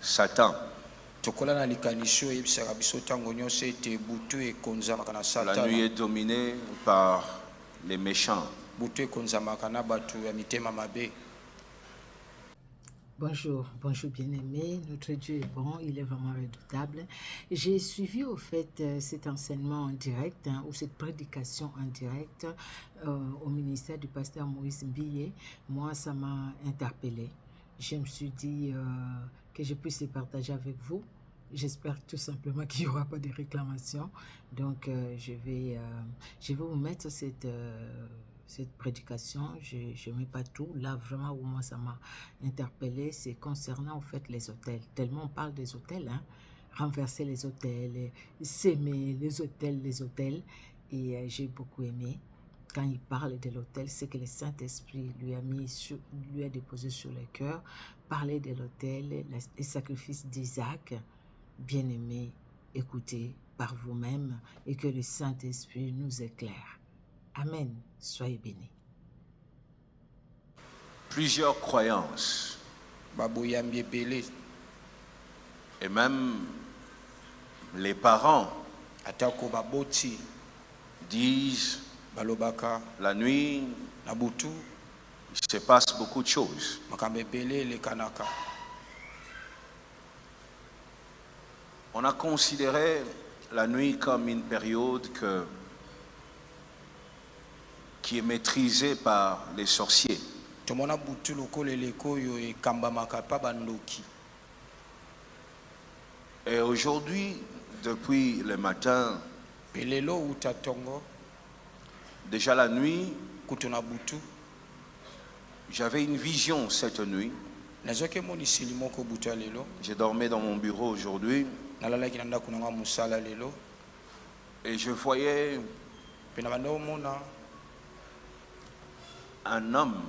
Satan. La nuit est dominée par les méchants. Bonjour bien-aimés, notre Dieu est bon, il est vraiment redoutable. J'ai suivi au fait cet enseignement en direct ou cette prédication en direct au ministère du pasteur Moïse Mbiye. Moi, ça m'a interpellé. Je me suis dit que je puisse les partager avec vous. J'espère tout simplement qu'il n'y aura pas de réclamations. Donc, je vais vous mettre cette prédication. Je ne mets pas tout. Là, vraiment, où moi, ça m'a interpellé, c'est concernant, en fait, les hôtels. Tellement on parle des hôtels, hein. Renverser les hôtels, s'aimer les hôtels. Et j'ai beaucoup aimé. Quand il parle de l'autel, c'est que le Saint-Esprit lui a déposé sur le cœur. Parler de l'autel, les sacrifices d'Isaac. Bien-aimés, écoutez par vous-même et que le Saint-Esprit nous éclaire. Amen. Soyez bénis. Plusieurs croyances et même les parents disent la nuit il se passe beaucoup de choses. On a considéré la nuit comme une période qui est maîtrisée par les sorciers. Et aujourd'hui, depuis le matin, déjà la nuit, j'avais une vision cette nuit. J'ai dormi dans mon bureau aujourd'hui. Et je voyais un homme,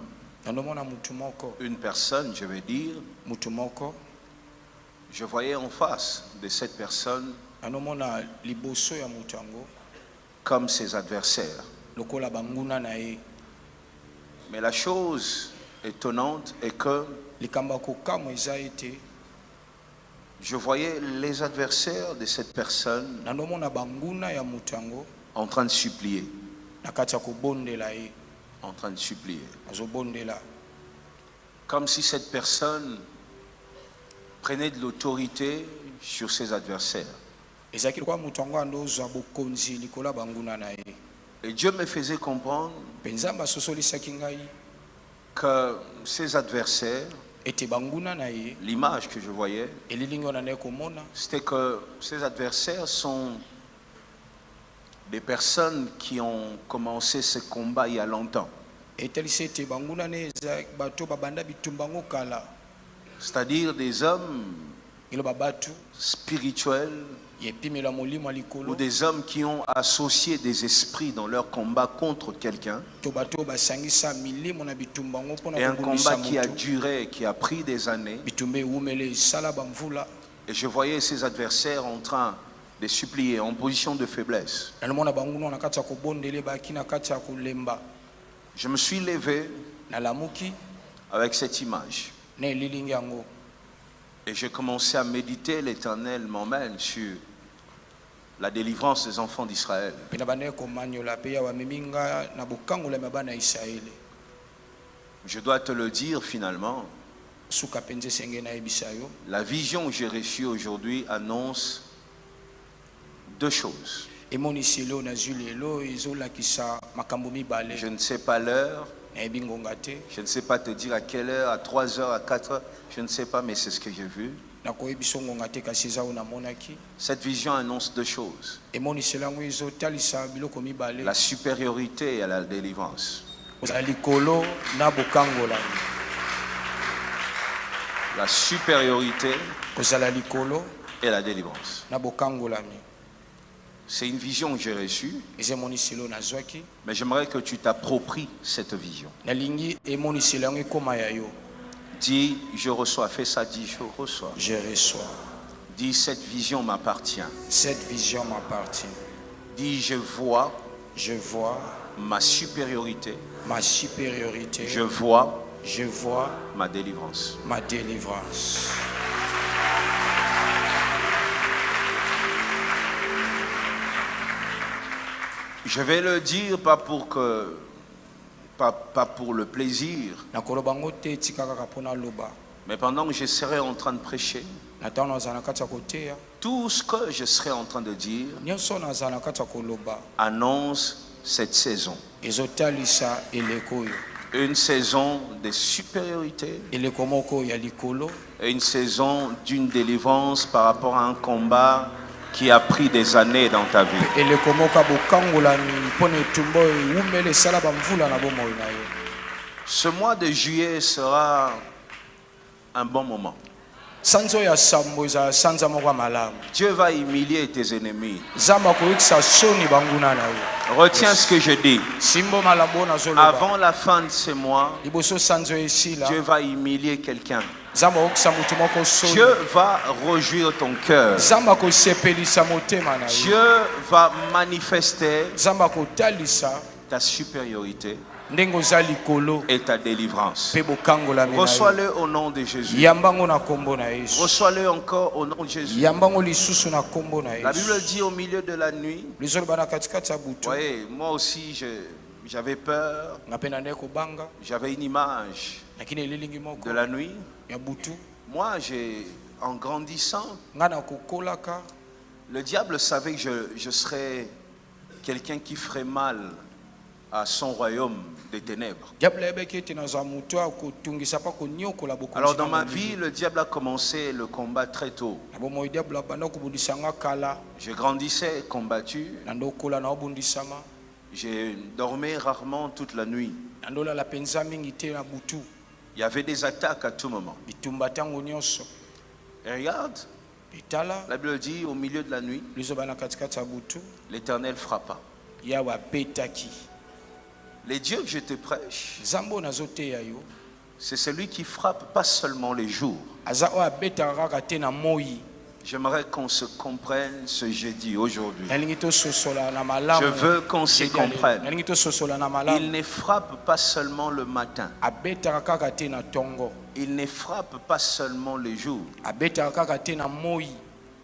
une personne, je vais dire. Je voyais en face de cette personne comme ses adversaires. Mais la chose étonnante est que je voyais les adversaires de cette personne en train de supplier. En train de supplier. Comme si cette personne prenait de l'autorité sur ses adversaires. Et Dieu me faisait comprendre que ses adversaires, l'image que je voyais, c'était que ces adversaires sont des personnes qui ont commencé ce combat il y a longtemps. C'est-à-dire des hommes spirituels ou des hommes qui ont associé des esprits dans leur combat contre quelqu'un. Et un combat qui a duré, qui a pris des années. Et je voyais ces adversaires en train de supplier en position de faiblesse. Je me suis levé avec cette image. Et j'ai commencé à méditer. L'Éternel m'emmène sur la délivrance des enfants d'Israël. Je dois te le dire finalement. La vision que j'ai reçue aujourd'hui annonce deux choses. Je ne sais pas l'heure. Je ne sais pas te dire à quelle heure, à 3 heures, à 4 heures. Je ne sais pas, mais c'est ce que j'ai vu. Cette vision annonce deux choses. La supériorité et la délivrance. La supériorité et la délivrance. C'est une vision que j'ai reçue. Mais j'aimerais que tu t'appropries cette vision. Dis, je reçois. Fais ça, dis, je reçois. Je reçois. Dis, cette vision m'appartient. Cette vision m'appartient. Dis, je vois. Je vois. Ma supériorité. Ma supériorité. Je vois. Je vois. Ma délivrance. Ma délivrance. Je vais le dire pas pour le plaisir, nakoloba ngo te etika kaka mpona loba mais pendant que je serai en train de prêcher, na ntango nazala na kati ya koteya tout ce que je serai en train de dire nyonso nazala na kati ya koloba annonce cette saison. ezotalisa eleko oyo Une saison de supériorité eleko moko ya likolo et une saison d'une délivrance par rapport à un combat qui a pris des années dans ta vie. eleko moko ya bokangolami mpona etumba oyo ewumela esala bamvula na bomoi na yo. Ce mois de juillet sera un bon moment. sanza oyo ya sambo ezala sanza moko ya malamu. Dieu va humilier tes ennemis. nzambe akoyokisa soni banguna na yo. Retiens ce que je dis. simbo malamu oyo nazoloba Avant la fin de ce mois, liboso sanza oyo esila Dieu va humilier quelqu'un. nzambe akokisa motu moko soni. Dieu va réjouir ton cœur. nzambe akosepelisa motema na yo. Dieu va manifester nzambe akotalisa ta supériorité ndenge oza likolo et ta délivrance. mpe bokangolami na yo. Reçois-le au nom de Jésus. yambango na kombo na yesu. Reçois-le encore au nom de Jésus. yambango lisusu na kombo na La Bible yesu. dit au milieu de la nuit. lizoloba na katikati ya Vous butu voyez, moi aussi j'avais peur. nga mpe na nde kobanga J'avais une image lakini elilingi moko de la nuit. ya butu Moi, en grandissant, nga na kokolaka le diable savait que je serais quelqu'un qui ferait mal à son royaume des ténèbres. diable ayebaki ete nazwa motu akotungisa mpa koniokola Alors dans bokonzi ma vie, le diable a commencé le combat très tôt. na bomoi diable abanda kobundisa nga kala Je grandissais combattu. na nde okola na obundisama Je dormais rarement toute la nuit. na nde olala mpenza mingi te na butu Il y avait des attaques à tout moment. bitumba ntango nyonso. Et regarde, etala la Bible dit au milieu de la nuit, lizoba na katikati ya butu l'Éternel frappa. yawe abetaki. Les dieux que je te prêche, nzambe oyo nazoteya yo c'est celui qui frappe pas seulement les jours. aza oyo abetaka kaka te na moi. J'aimerais qu'on se comprenne ce jeudi, aujourd'hui. nalingi tososola na malamu. Je veux qu'on se comprenne. nalingi tososola na Il malamu. ne frappe pas seulement le matin. abetaka kaka te na ntongo. Il ne frappe pas seulement le jour. abetaka kaka te na moi.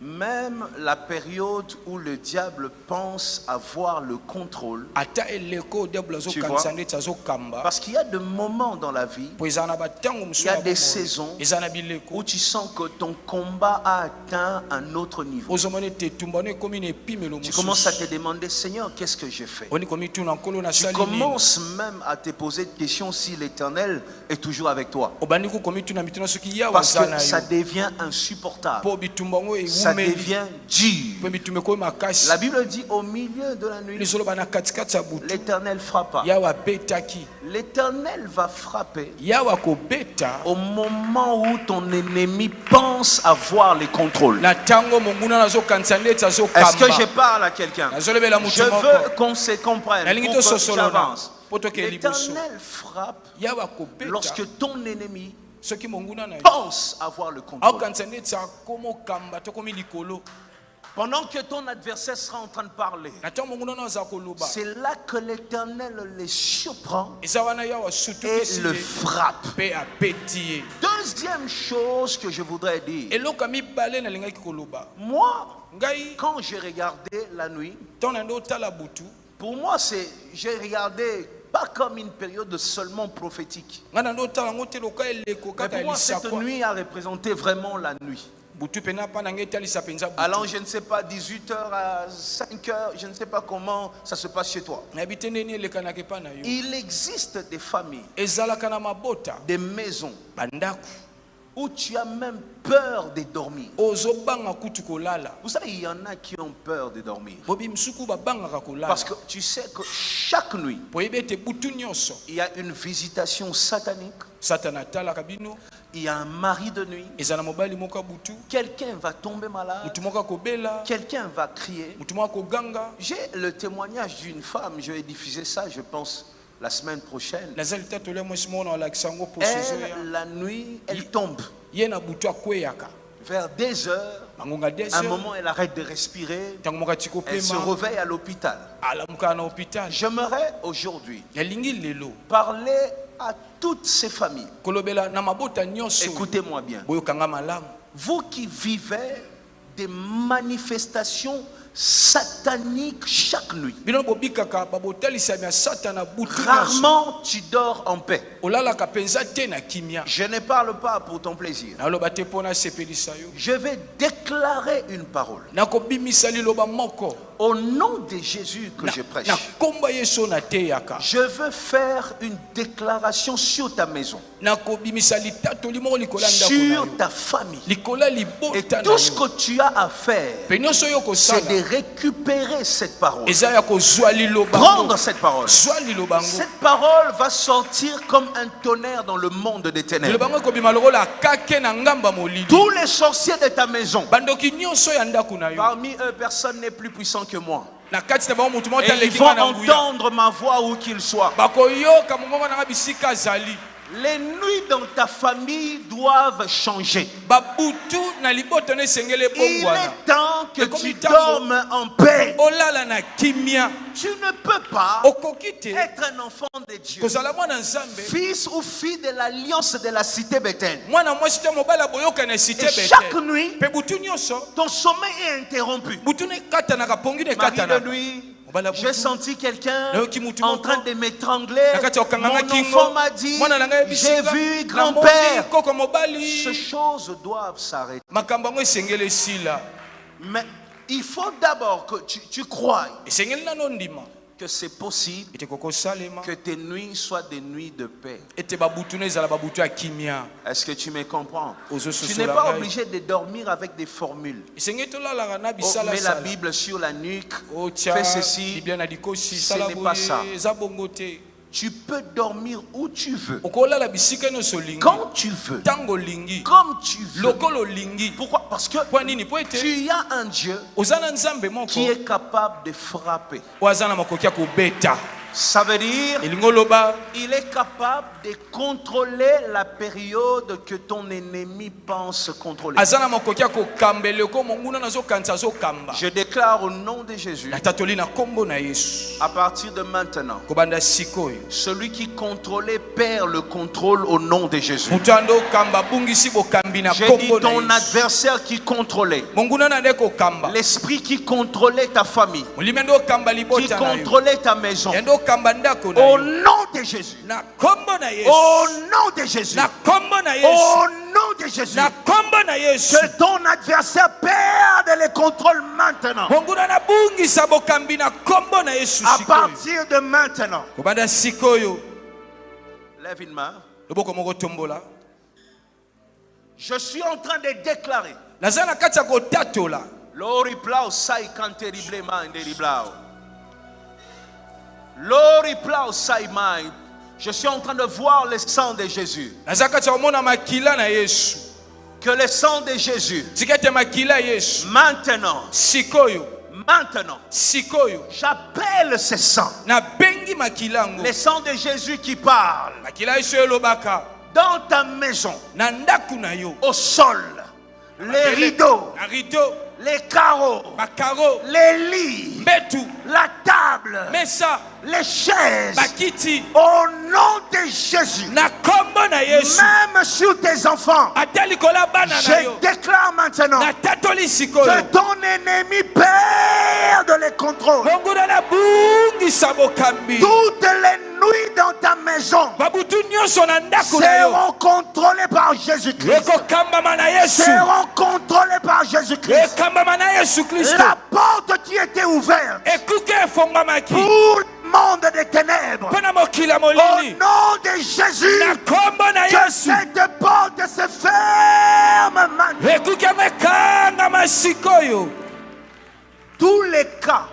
Même la période où le diable pense avoir le contrôle. ata eleko diable azokanisa ndeti azokamba. Parce qu'il y a des moments dans la vie, po eza na batango il mosusu y a ya des bomoi. saisons eza na bileko où tu sens que ton combat a atteint un autre niveau. ozomona ete etumbano ekomi na epimelo Tu commences à te mosusu. demander, Seigneur, qu'est-ce que j'ai fait? oni komi tuna nkolo Tu nasali nini. commences même à te poser des questions si l'Éternel est toujours avec toi. obandi kokomi tuna mituna soki yawe Parce aza que na ça yo. devient insupportable. po bitumba ngo Ça ewumeli. devient dur. po bitumba ekomi makasi. La Bible dit au milieu de la nuit, lizoloba na katikati ya butu l'Éternel frappa. yawe abetaki. L'Éternel va frapper yawe akobeta au moment où ton ennemi pense avoir les contrôles. na ntango monguna nazokanisa ndeti Est-ce que je azokamba. parle à quelqu'un? nazolobela Je motu moko veux qu'on se comprenne nalingi pour que tososolona j'avance. po tokee liboso. L'Éternel frappe yawe akobeta lorsque ton ennemi soki monguna na yo pense avoir le contrôle. akokanisa ndeti akoma okamba tokomi likolo. Pendant que ton adversaire sera en train de parler, na ntango monguna na aza koloba c'est là que l'Éternel les surprend eza wana yawe et asutukisi le ye frappe. mpe abeti ye. Deuxième chose que je voudrais dire, eloko ya mibale nalingaki koloba moi, ngai quand j'ai regardé la nuit, ntango na nde otala butu pour moi, j'ai regardé pas comme une période seulement prophétique. ngai na nde otala yango te loka eleko Mais kaka pour ya moi, cette lisakwa. nuit a représenté vraiment la nuit. butu mpena mpa na ngai etalisa mpenza Allant, butu. je ne sais pas, 18h à 5h, je ne sais pas comment ça se passe chez toi. nayebi te ndeni elekanaka epa na yo. Il existe des familles, ezalaka na mabota des maisons bandako où tu as même peur de dormir. ozobanga kutu kolala. Vous savez, il y en a qui ont peur de dormir. bobi msuku babangaka kolala Parce que tu sais que chaque nuit, po yebi ete butu nyonso il y a une visitation satanique, satana atalaka bino. il y a un mari de nuit, eza na mobali moko ya butu quelqu'un va tomber malade, motu moko akobela quelqu'un va crier. motu moko akoganga. J'ai le témoignage d'une femme, je vais diffuser ça, je pense, la semaine prochaine. naza litatu lia mwesi moko na walakisa yango poso ezoya. Elle, la nuit, elle tombe. ye na butu akweyaka Vers 2 heures, bangonga à un 2 moment, elle arrête de respirer. ntango moko atika Elle se kopema réveille à l'hôpital. alamukaka na hôpital. J'aimerais aujourd'hui nalingi lelo parler à toutes ces familles. kolobela na mabota nyonso. Écoutez-moi bien. boyokanga malamu. Vous qui vivez des manifestations satanique chaque nuit. Rarement tu dors en paix. Je ne parle pas pour ton plaisir. Je vais déclarer une parole. Au nom de Jésus que je prêche, je veux faire une déclaration sur ta maison, sur ta famille. Et tout ce que tu as à faire, c'est de récupérer cette parole. Prendre cette parole. Cette parole va sortir comme un tonnerre dans le monde des ténèbres. Tous les sorciers de ta maison, parmi eux, personne n'est plus puissant que moi. Et ils vont entendre ma voix où qu'ils soient. Les nuits dans ta famille doivent changer. Il est temps que tu dormes en paix. Tu ne peux pas être un enfant de Dieu, fils ou fille de l'alliance de la cité Bethel. Et chaque nuit, ton sommeil est interrompu. Marie de nuit, j'ai senti quelqu'un en train de m'étrangler. Mon enfant m'a dit, j'ai vu grand-père. Ces choses doivent s'arrêter. Mais il faut d'abord que tu croies que c'est possible que tes nuits soient des nuits de paix. Est-ce que tu me comprends? Tu n'es pas obligé de dormir avec des formules. Mets la Bible sur la nuque, fais ceci. Ce n'est pas ça. Tu peux dormir où tu veux, quand tu veux, comme tu veux. Pourquoi? Parce que tu as un Dieu qui est capable de frapper. Ça veut dire il est capable de contrôler la période que ton ennemi pense contrôler. Je déclare au nom de Jésus, à partir de maintenant, celui qui contrôlait perd le contrôle au nom de Jésus. J'ai dit ton adversaire qui contrôlait, l'esprit qui contrôlait ta famille, qui contrôlait ta maison, au nom de Jésus, au nom de Jésus, au nom de Jésus, que ton adversaire perde le contrôle maintenant. À partir de maintenant, lève une main. Je suis en train de déclarer l'oriplau sai canteriblement indériblau. L'oriplau sai mai. Je suis en train de voir le sang de Jésus. Que le sang de Jésus maintenant, j'appelle ce sang, le sang de Jésus qui parle dans ta maison, au sol, les rideaux, les carreaux, les lits, la table, les chaises, au nom de Jésus, même sur tes enfants, je déclare maintenant que ton ennemi perde le contrôle. Toutes les nuits dans ta maison seront contrôlées par Jésus-Christ. Seront contrôlées par Jésus-Christ. La porte qui était ouverte pour le monde des ténèbres, au nom de Jésus, que cette porte se ferme maintenant. Tous les cas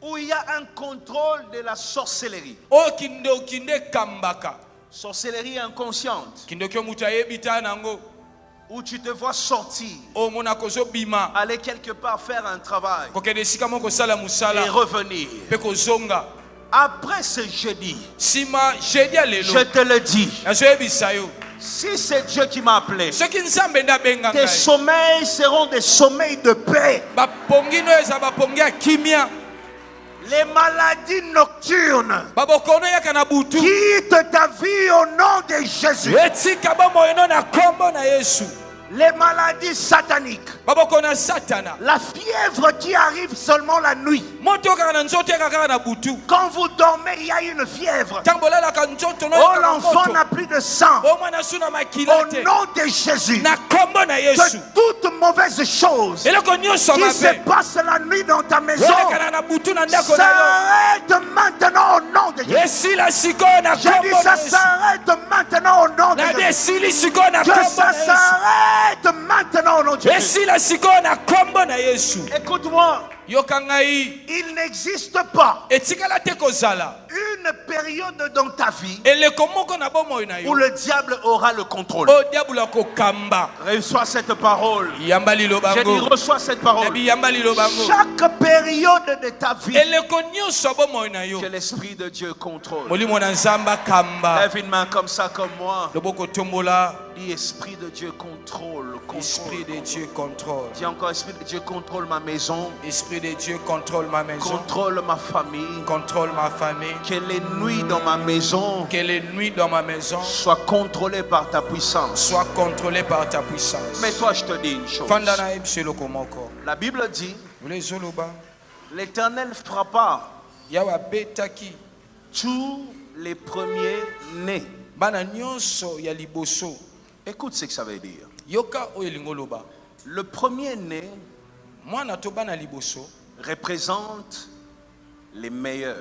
où il y a un contrôle de la sorcellerie, sorcellerie inconsciente, où tu te vois sortir, aller quelque part faire un travail et revenir. Après ce jeudi, je te le dis, si c'est Dieu qui m'a appelé, tes sommeils seront des sommeils de paix. Les maladies nocturnes, quitte ta vie au nom de Jésus. Les maladies sataniques. La fièvre qui arrive seulement la nuit. Quand vous dormez, il y a une fièvre. Oh, l'enfant n'a plus de sang. Au nom de Jésus, que toute mauvaise chose qui se passe la nuit dans ta maison s'arrête maintenant au nom de Jésus. Je dis ça s'arrête maintenant au nom de Jésus. Que ça s'arrête maintenant au nom de Jésus. Écoute-moi. Il n'existe pas une période dans ta vie où le diable aura le contrôle. Reçois cette parole. J'ai dit reçois cette parole. Chaque période de ta vie que l'Esprit de Dieu contrôle. Lève une main comme ça, comme moi. Dis Esprit de Dieu contrôle. Esprit de Dieu contrôle. Dis encore Esprit de Dieu contrôle ma maison. Esprit de Dieu contrôle ma maison. Contrôle ma famille. Contrôle ma famille. Que les nuits dans ma maison. Que les nuits dans ma maison soient contrôlées par ta puissance. Soient contrôlées par ta puissance. Mais toi je te dis une chose. La Bible dit l'Éternel frappa tous les premiers nés. Écoute ce que ça veut dire. Le premier né représente les meilleurs.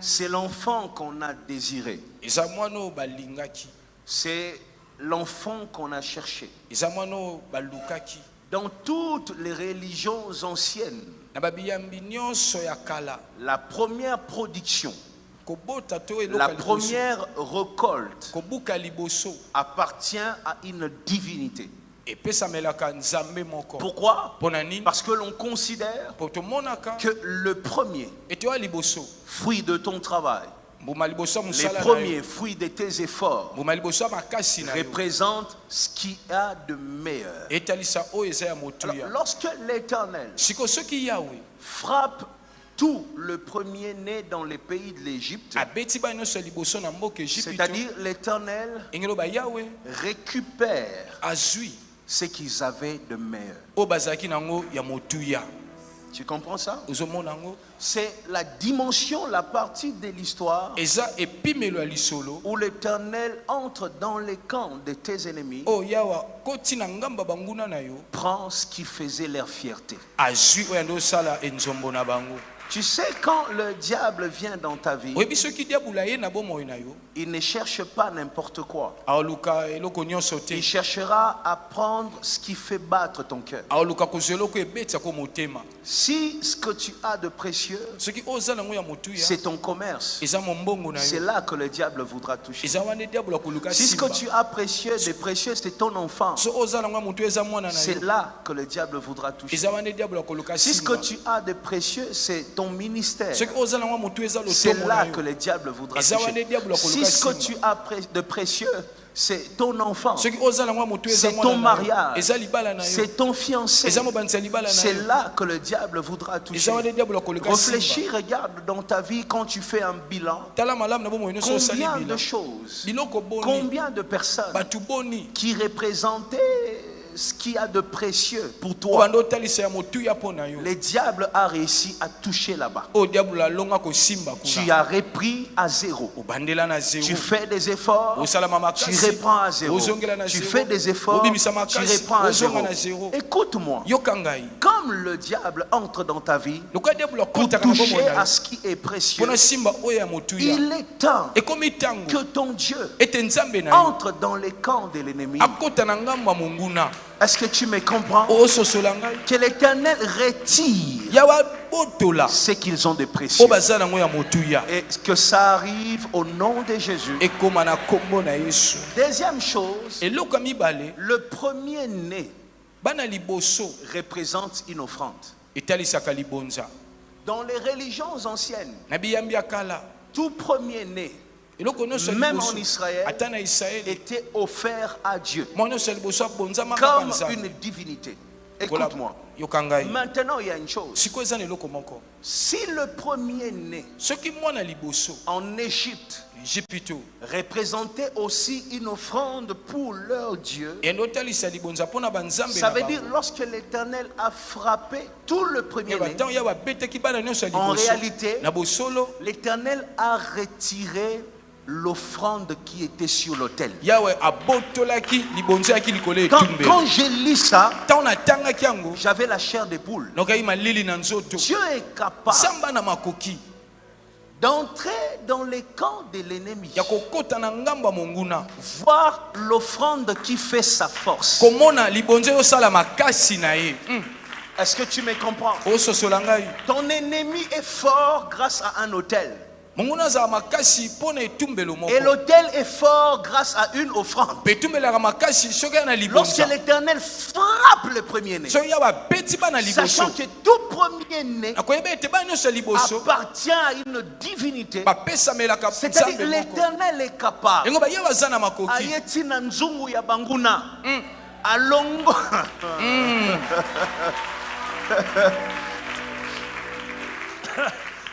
C'est l'enfant qu'on a désiré. C'est l'enfant qu'on a cherché. Dans toutes les religions anciennes, la première production, la première récolte appartient à une divinité. Pourquoi? Parce que l'on considère que le premier fruit de ton travail, les premiers fruits de tes efforts représentent ce qu'il y a de meilleur. Alors, lorsque l'Éternel frappe tout le premier-né dans les pays de l'Égypte, c'est-à-dire l'Éternel récupère ce qu'ils avaient de meilleur. Tu comprends ça? C'est la dimension, la partie de l'histoire où l'Éternel entre dans les camps de tes ennemis, prend ce qui faisait leur fierté. Tu sais, quand le diable vient dans ta vie, il ne cherche pas n'importe quoi. Il cherchera à prendre ce qui fait battre ton cœur. Si ce que tu as de précieux, c'est ton commerce, c'est là que le diable voudra toucher. Si ce que tu as de précieux, c'est ton enfant, c'est là que le diable voudra toucher. Si ce que tu as de précieux, c'est ton ministère, c'est là que le diable voudra toucher. Si ce que tu as de précieux, c'est ton enfant, c'est ton mariage, c'est ton fiancé, c'est là que le diable voudra toucher. Réfléchis, regarde dans ta vie quand tu fais un bilan, combien de choses, combien de personnes qui représentaient ce qu'il y a de précieux pour toi, le diable a réussi à toucher là-bas. Tu as repris à zéro. Tu fais des efforts, tu reprends à zéro. Tu fais des efforts, tu reprends à zéro. Écoute-moi, comme le diable entre dans ta vie pour toucher à ce qui est précieux, il est temps que ton Dieu entre dans les camps de l'ennemi. Est-ce que tu me comprends? Que l'Éternel retire ce qu'ils ont de précieux. Et que ça arrive au nom de Jésus. Deuxième chose, le premier-né représente une offrande. Dans les religions anciennes, tout premier-né, même en Israël, était offert à Dieu comme une divinité. Écoute-moi. Maintenant, il y a une chose. Si le premier-né en Égypte représentait aussi une offrande pour leur Dieu, ça veut dire lorsque l'Éternel a frappé tout le premier-né, en réalité, l'Éternel a retiré l'offrande qui était sur l'autel. Quand j'ai lu ça, j'avais la chair de poule. Dieu est capable d'entrer dans les camps de l'ennemi, voir l'offrande qui fait sa force. Est-ce que tu me comprends? Ton ennemi est fort grâce à un autel. Et l'autel est fort grâce à une offrande. Lorsque l'Éternel frappe le premier-né, sachant que tout premier-né appartient à une divinité, c'est-à-dire l'Éternel est capable. Ayeti na nzungu ya banguna alongo.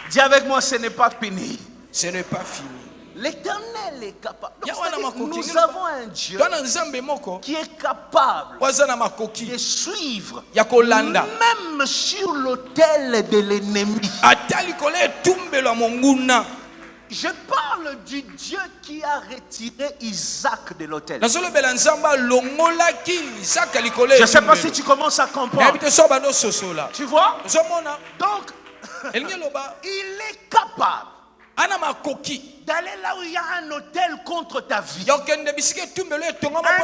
Dis avec moi, ce n'est pas fini. Ce n'est pas fini. L'Éternel est capable. Donc, nous avons un Dieu qui est capable de suivre même sur l'autel de l'ennemi. Je parle du Dieu qui a retiré Isaac de l'autel. Je ne sais pas si tu commences à comprendre. Tu vois? Donc, il est capable d'aller là où il y a un autel contre ta vie, un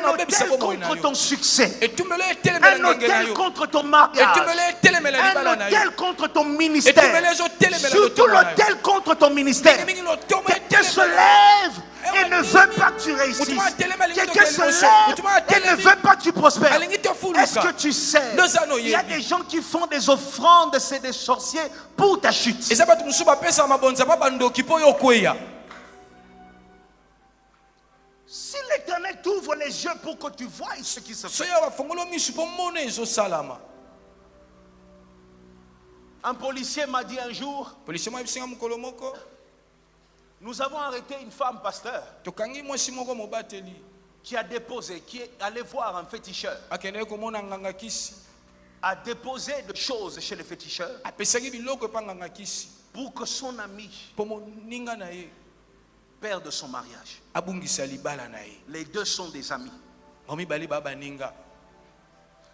autel contre ton succès, un autel contre ton mariage, un autel contre ton ministère, surtout l'autel contre ton ministère. Quelqu'un se lève et ne veut pas que tu réussisses. Quelqu'un se lève et ne veut pas que tu prospères. Est-ce que tu sais, il y a des gens qui font des offrandes, c'est des sorciers pour ta chute. Si l'Éternel t'ouvre les yeux pour que tu vois ce qui se fait. Un policier m'a dit un jour, nous avons arrêté une femme pasteur qui a déposé, qui est allé voir un féticheur, a déposé des choses chez le féticheur pour que son ami perde son mariage. Les deux sont des amis.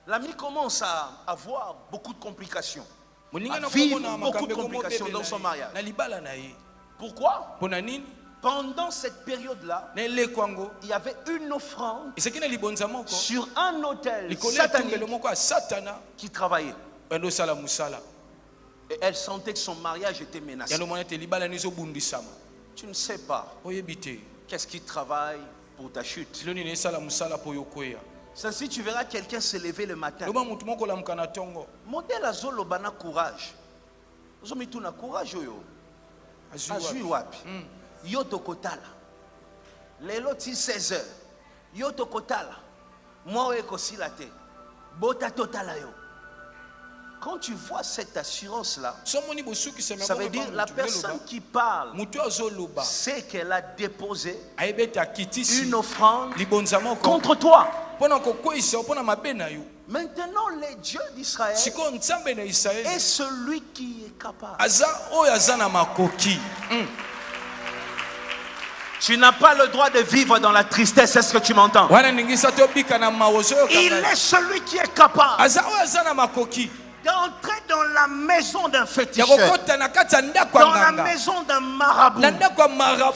L'ami commence à avoir beaucoup de complications, à vivre beaucoup de complications dans son mariage. Pourquoi? Pendant cette période-là, il y avait une offrande sur un autel satanique qui travaillait. Et elle sentait que son mariage était menacé. Tu ne sais pas qu'est-ce qui travaille pour ta chute. Si tu verras quelqu'un se lever le matin, modèle azolo bana courage. Zomituna courage yo. Azui wapi. Yoto kotala. Lelo ti 16h. Yoto kotala. Moi eko silate. Bota totala yo. Quand tu vois cette assurance-là, ça veut dire la personne qui parle sait qu'elle a déposé une offrande contre toi. Maintenant, le Dieu d'Israël est celui qui est capable. Tu n'as pas le droit de vivre dans la tristesse, est-ce que tu m'entends? Il est celui qui est capable d'entrer dans la maison d'un féticheur, dans la maison d'un marabout,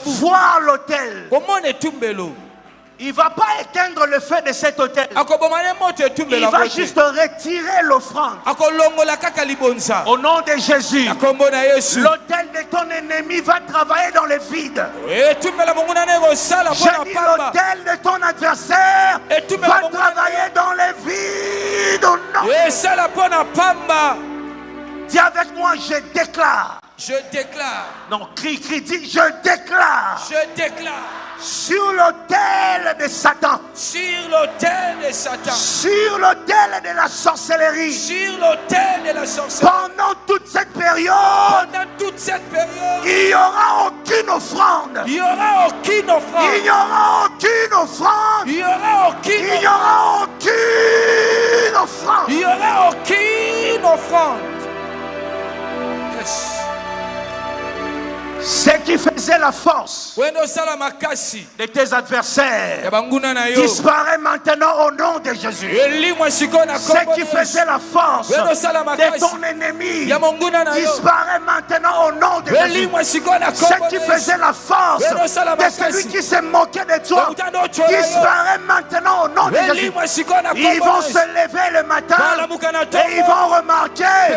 voir l'autel. Il ne va pas éteindre le feu de cet autel. Il va juste retirer l'offrande. Au nom de Jésus, l'autel de ton ennemi va travailler dans le vide. J'ai dit l'autel de ton adversaire va travailler dans le vide. Au nom. Dis avec moi, je déclare. Je déclare. Non, crie, dis, je déclare. Je déclare. Sur l'autel de Satan. Sur l'autel de sur l'autel de la sorcellerie. Pendant toute cette période, il n'y aura aucune offrande. Il n'y aura aucune offrande. Il n'y aura aucune offrande. Il n'y aura aucune offrande. Yes. Ce qui faisait la force de tes adversaires disparaît maintenant au nom de Jésus. Ce qui faisait la force de ton ennemi disparaît maintenant au nom de Jésus. Ce qui faisait la force de celui qui s'est moqué de toi disparaît maintenant au nom de Jésus. Ils vont se lever le matin et ils vont remarquer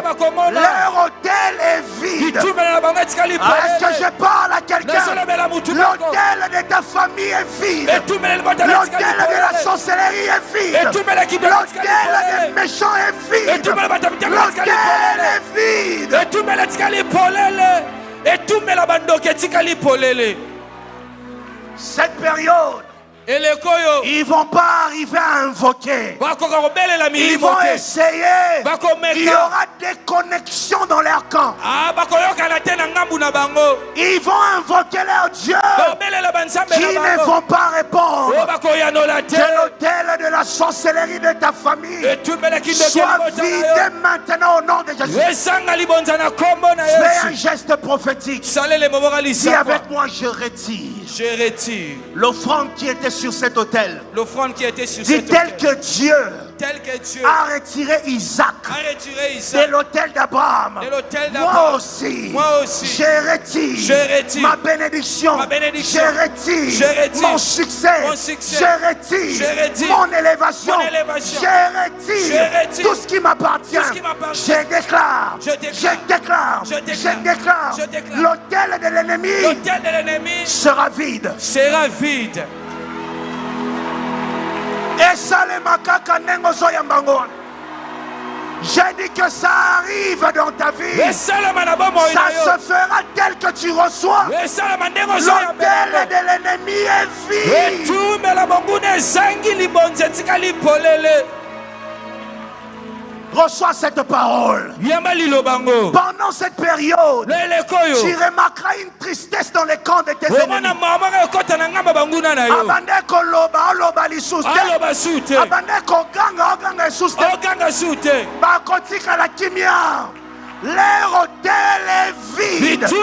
leur autel est vide. Est-ce que je parle à quelqu'un? L'autel de ta famille est vide. L'autel de la sorcellerie est vide. L'autel des méchants est vide. L'autel est vide. Cette période, ils ne vont pas arriver à invoquer. Ils vont essayer. Il y aura des connexions dans leur camp. Ils vont invoquer leur Dieu qui ne vont pas répondre. Que l'autel de la sorcellerie de ta famille soit vide maintenant au nom de Jésus. Fais un geste prophétique. Si avec moi je retire l'offrande qui était sur cet autel. Dit tel que Dieu a retiré Isaac de l'autel d'Abraham. Moi aussi, je retire ma bénédiction. Je retire mon succès. Je retire mon élévation. Je retire tout ce qui m'appartient. Je déclare l'autel de l'ennemi sera vide. Et ça les makaka nengozo yambango. J'ai dit que ça arrive dans ta vie. Ça se fera tel que tu reçois. L'autel de l'ennemi est vide. Reçois cette parole. Pendant cette période, tu remarqueras une tristesse dans les camps de tes ennemis. Abandeko loba, loba lisuste. Abandeko ganga lisuste. Bakotika la kimia. Leur hôtel est vide. Il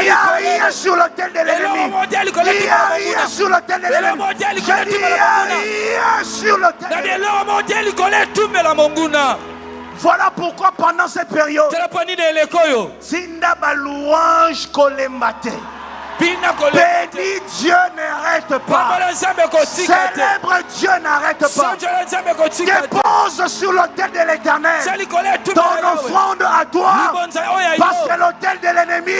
n'y a rien sur l'hôtel de l'ennemi. Il n'y a rien sur l'hôtel de l'ennemi. Je dis il n'y a rien sur l'hôtel de l'ennemi. Voilà pourquoi pendant cette période, Sinda ba louange kolembate. Béni Dieu n'arrête pas. Célèbre Dieu n'arrête pas. Dépose sur l'autel de l'Éternel ton offrande à toi. Parce que l'autel de l'ennemi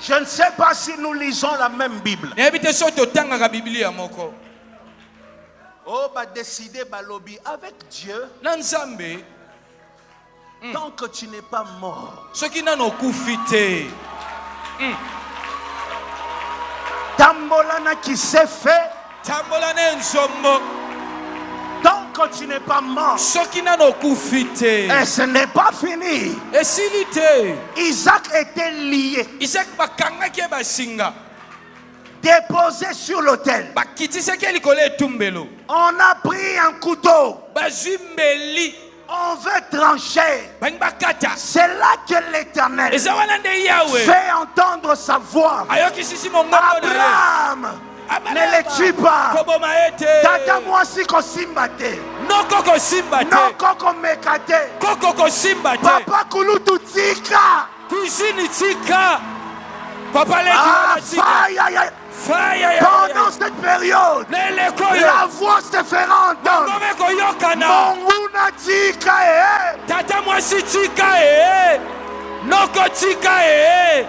je ne sais pas si nous lisons la même Bible. Oh, bah décider, bah lobby avec Dieu. Tant que tu n'es pas mort. Tambolana qui s'est fait. Tant que tu n'es pas mort. Et ce n'est pas fini. Isaac était lié. Déposé sur l'autel. On a pris un couteau. On veut trancher. C'est là que l'Éternel fait entendre sa voix. Abraham, ne le tue pas. Tata moi si kosimbate. Noko mekate. Papa kulutu tika. Papa le pendant cette période, la voix se fera entendre. Monguna tika e. Tata moi si tika e. Noko tika e.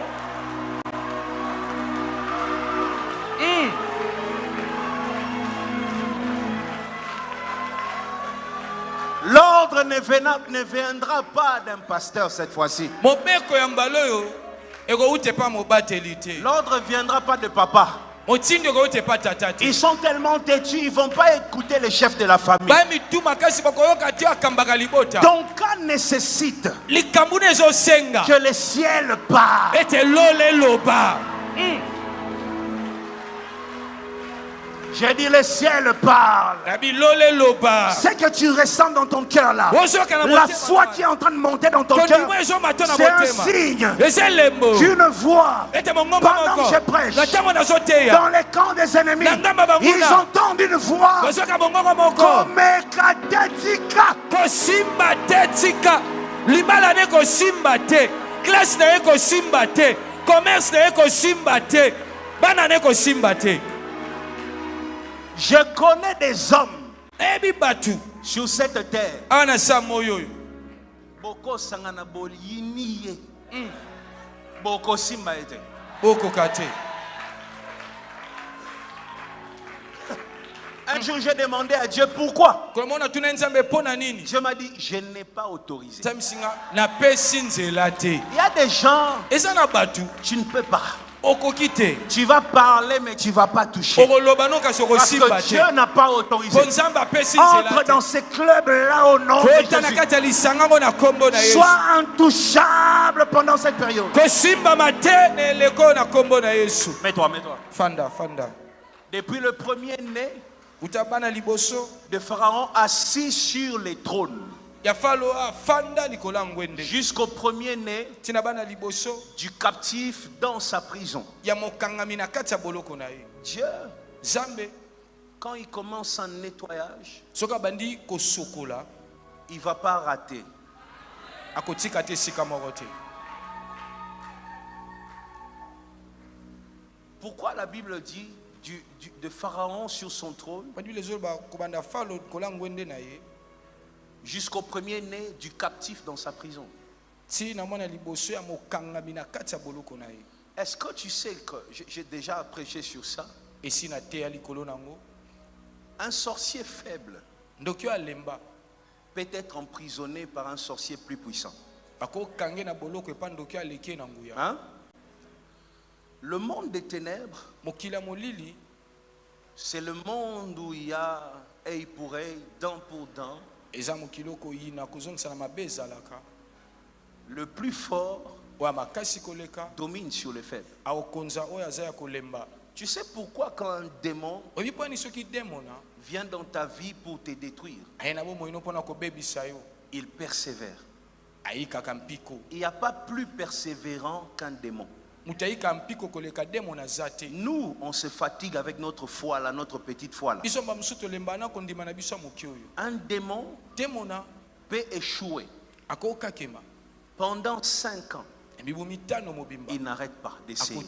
L'ordre L'ordre ne viendra pas d'un pasteur cette fois-ci. L'ordre ne viendra pas de papa. Ils sont tellement têtus, ils ne vont pas écouter le chef de la famille. Ton cas nécessite que le ciel parle. J'ai dit le ciel parle. C'est que tu ressens dans ton cœur là. La foi qui est en train de monter dans ton cœur. C'est un signe qu'une voix, pendant que je prêche, dans les camps des ennemis, ils entendent une voix comme Katetika. Libala ne ko simba te, classe ne ko simba te, commerce ne ko simba te, bana ne ko simba te. Je connais des hommes sur cette terre. Boko sangana boliniye. Boko simba ete. Boko kate. Un jour j'ai demandé à Dieu pourquoi. Dieu m'a dit je n'ai pas autorisé. Il y a des gens, tu ne peux pas. Tu vas parler mais tu ne vas pas toucher. Parce que Dieu n'a pas autorisé. Entre dans ces clubs-là au nom de Jésus. Sois intouchable pendant cette période. Mets-toi. Fanda. Depuis le premier-né de Pharaon assis sur les trônes jusqu'au premier-né du captif dans sa prison. Dieu, quand il commence un nettoyage, il ne va pas rater. Pourquoi la Bible dit de Pharaon sur son trône jusqu'au premier-né du captif dans sa prison? Est-ce que tu sais que j'ai déjà prêché sur ça? Un sorcier faible peut être emprisonné par un sorcier plus puissant. Hein? Le monde des ténèbres, c'est le monde où il y a œil pour œil, dent pour dent. Le plus fort domine sur le faible. Tu sais pourquoi quand un démon vient dans ta vie pour te détruire, il persévère. Il n'y a pas plus persévérant qu'un démon. Nous, on se fatigue avec notre foi là, notre petite foi là. Un démon peut échouer pendant 5 ans. Il n'arrête pas d'essayer.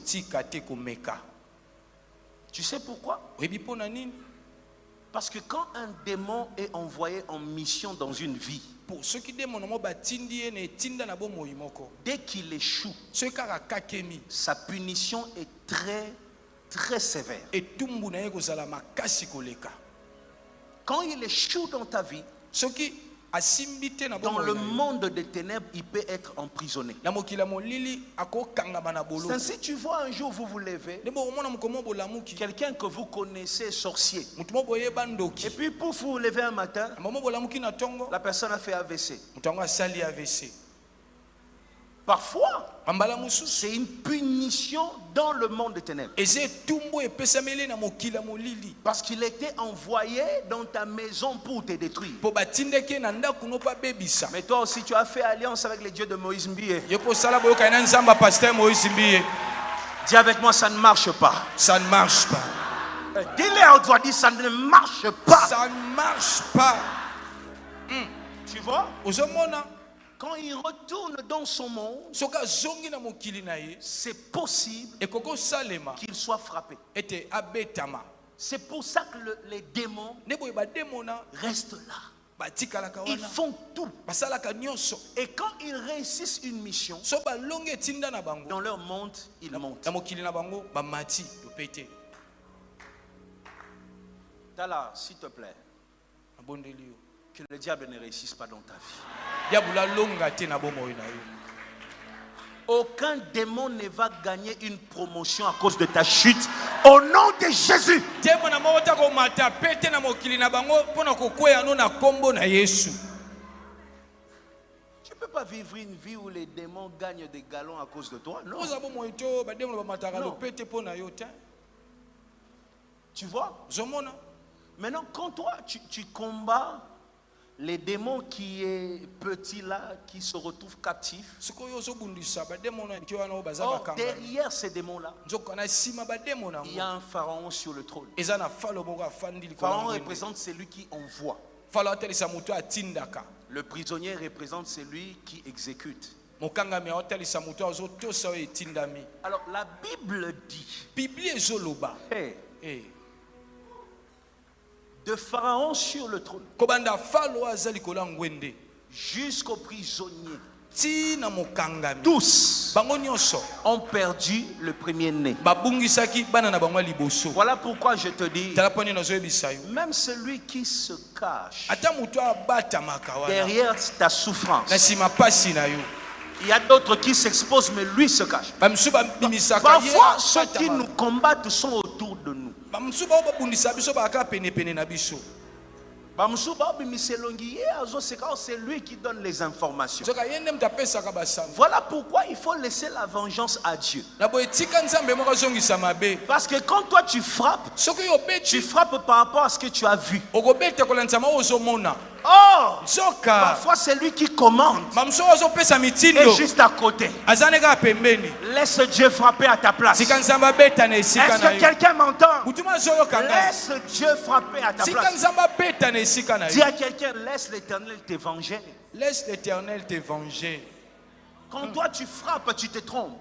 Tu sais pourquoi? Parce que quand un démon est envoyé en mission dans une vie, dès qu'il échoue, sa punition est très, très sévère. Quand il échoue dans ta vie, dans le monde des ténèbres, il peut être emprisonné. Si tu vois un jour vous vous levez, quelqu'un que vous connaissez sorcier, et puis pour vous lever un matin, la personne a fait AVC. Parfois, c'est une punition dans le monde des ténèbres. Parce qu'il était envoyé dans ta maison pour te détruire. Mais toi aussi, tu as fait alliance avec les dieux de Moïse Mbie. Dis avec moi, ça ne marche pas. Ça ne marche pas. Dis-le à haute voix, dis ça ne marche pas. Ça ne marche pas. Tu vois? Quand il retourne dans son monde, c'est possible qu'il soit frappé. C'est pour ça que les démons restent là. Ils font tout. Et quand ils réussissent une mission, dans leur monde, ils montent. Tala, s'il te plaît. Que le diable ne réussisse pas dans ta vie. Aucun démon ne va gagner une promotion à cause de ta chute. Au nom de Jésus. Tu ne peux pas vivre une vie où les démons gagnent des galons à cause de toi. Non. Tu vois? Maintenant, quand toi, tu combats les démons qui est petit là, qui se retrouvent captifs. Or, derrière ces démons-là, il y a un pharaon sur le trône. Pharaon représente celui qui envoie. Le prisonnier représente celui qui exécute. Alors, la Bible dit, hey, de Pharaon sur le trône jusqu'aux prisonniers, tous ont perdu le premier-né. Voilà pourquoi je te dis, même celui qui se cache derrière ta souffrance, il y a d'autres qui s'exposent, mais lui se cache. Parfois, ceux qui nous combattent sont autour de nous. C'est lui qui donne les informations. Voilà pourquoi il faut laisser la vengeance à Dieu. Parce que quand toi tu frappes par rapport à ce que tu as vu. Oh, parfois c'est lui qui commande et juste à côté. Laisse Dieu frapper à ta place. Est-ce que quelqu'un m'entend? Laisse Dieu frapper à ta place. Dis à quelqu'un, laisse l'Éternel te venger. Laisse l'Éternel te venger. Quand toi tu frappes, tu te trompes.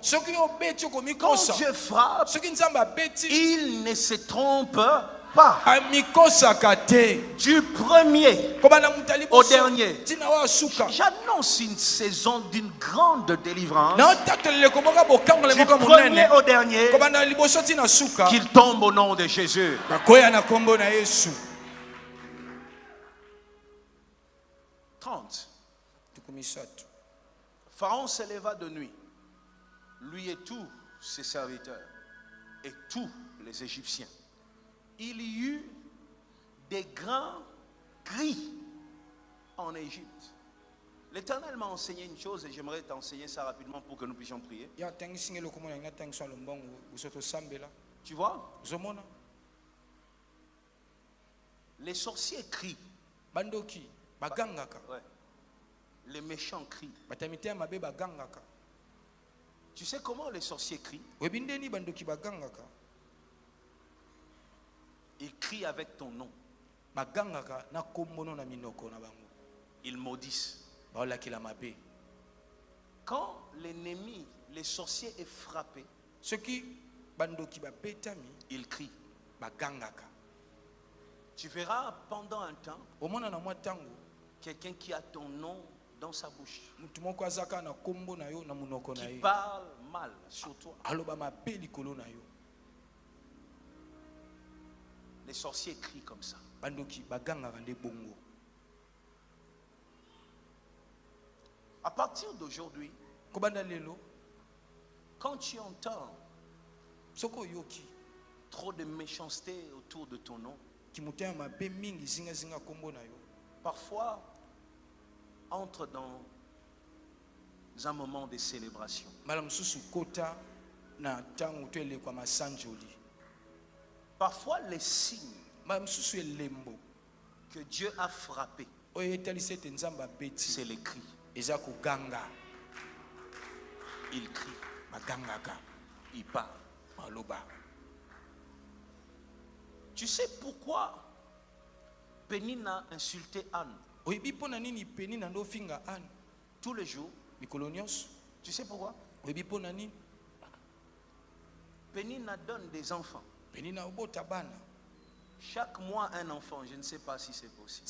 Quand Dieu frappe, il ne se trompe pas. Du premier au dernier, j'annonce une saison d'une grande délivrance. Du premier au dernier, qu'il tombe au nom de Jésus. 30. Pharaon s'éleva de nuit, lui et tous ses serviteurs, et tous les Égyptiens. Il y eut des grands cris en Égypte. L'Éternel m'a enseigné une chose et j'aimerais t'enseigner ça rapidement pour que nous puissions prier. Tu vois? Les sorciers crient. Ouais. Les méchants crient. Tu sais comment les sorciers crient? Ils crient avec ton nom. Ils maudissent. Quand l'ennemi, les sorciers est frappé, ils crient. Tu verras pendant un temps quelqu'un qui a ton nom dans sa bouche, qui parle mal sur toi. Les sorciers crient comme ça. À partir d'aujourd'hui, quand tu entends trop de méchanceté autour de ton nom, parfois entre dans un moment de célébration. Parfois les signes que Dieu a frappé, c'est les cris. Il crie, il parle. Tu sais pourquoi Pénina a insulté Anne tous les jours? Tu sais pourquoi? Pénina donne des enfants. Chaque mois un enfant, je ne sais pas si c'est possible.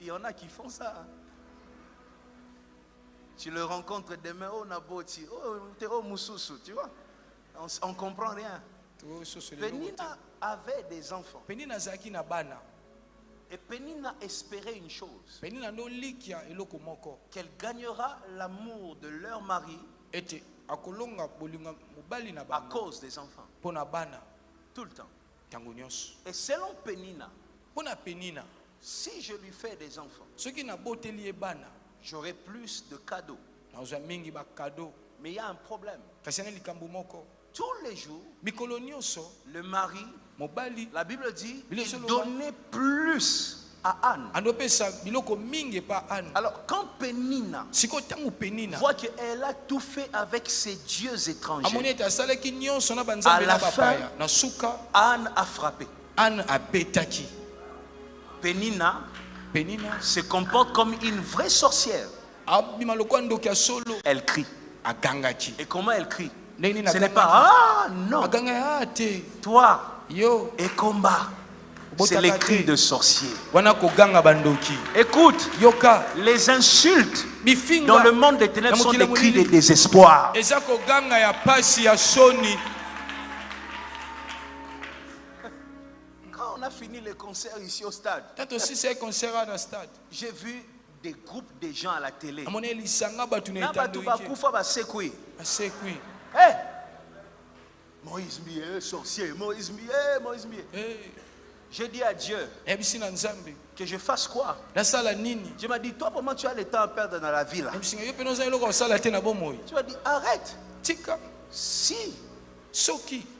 Il y en a qui font ça. Tu le rencontres demain, oh Naboti, oh Moussousou, tu vois. On ne comprend rien. Pénina avait des enfants. Et Pénina espérait une chose, qu'elle gagnera l'amour de leur mari à cause des enfants. Tout le temps. Et selon Pénina, si je lui fais des enfants, j'aurai plus de cadeaux. Mais il y a un problème. Tous les jours, le mari, la Bible dit, il donnait plus à Anne. Alors quand Pénina voit qu'elle a tout fait avec ses dieux étrangers, à la fin, Anne a frappé. Pénina se comporte comme une vraie sorcière. Elle crie. Et comment elle crie? Ce n'est pas ah non, toi et combat. C'est les cris de sorciers. Écoute, les insultes dans le monde des ténèbres sont des cris de désespoir. Quand on a fini le concert ici au stade, j'ai vu des groupes de gens à la télé. Hey! Moïse Mié, sorcier, Moïse Mié. J'ai dit à Dieu que je fasse quoi? Je m'ai dit, toi, comment tu as le temps à perdre dans la vie là? Tu m'as dit, arrête. Si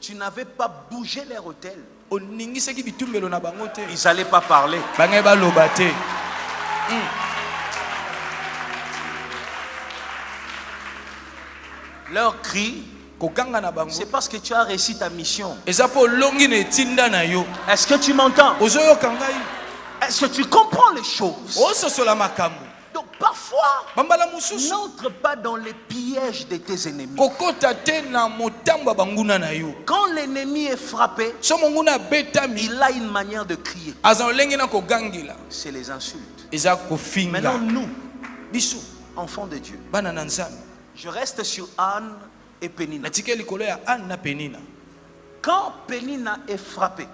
tu n'avais pas bougé les hôtels, ils n'allaient pas parler. Leur cri, c'est parce que tu as réussi ta mission. Est-ce que tu m'entends? Est-ce que tu comprends les choses? Donc parfois, n'entre pas dans les pièges de tes ennemis. Quand l'ennemi est frappé, il a une manière de crier. C'est les insultes. Maintenant nous, enfants de Dieu, je reste sur Anne et Pénina. Quand Pénina est frappée,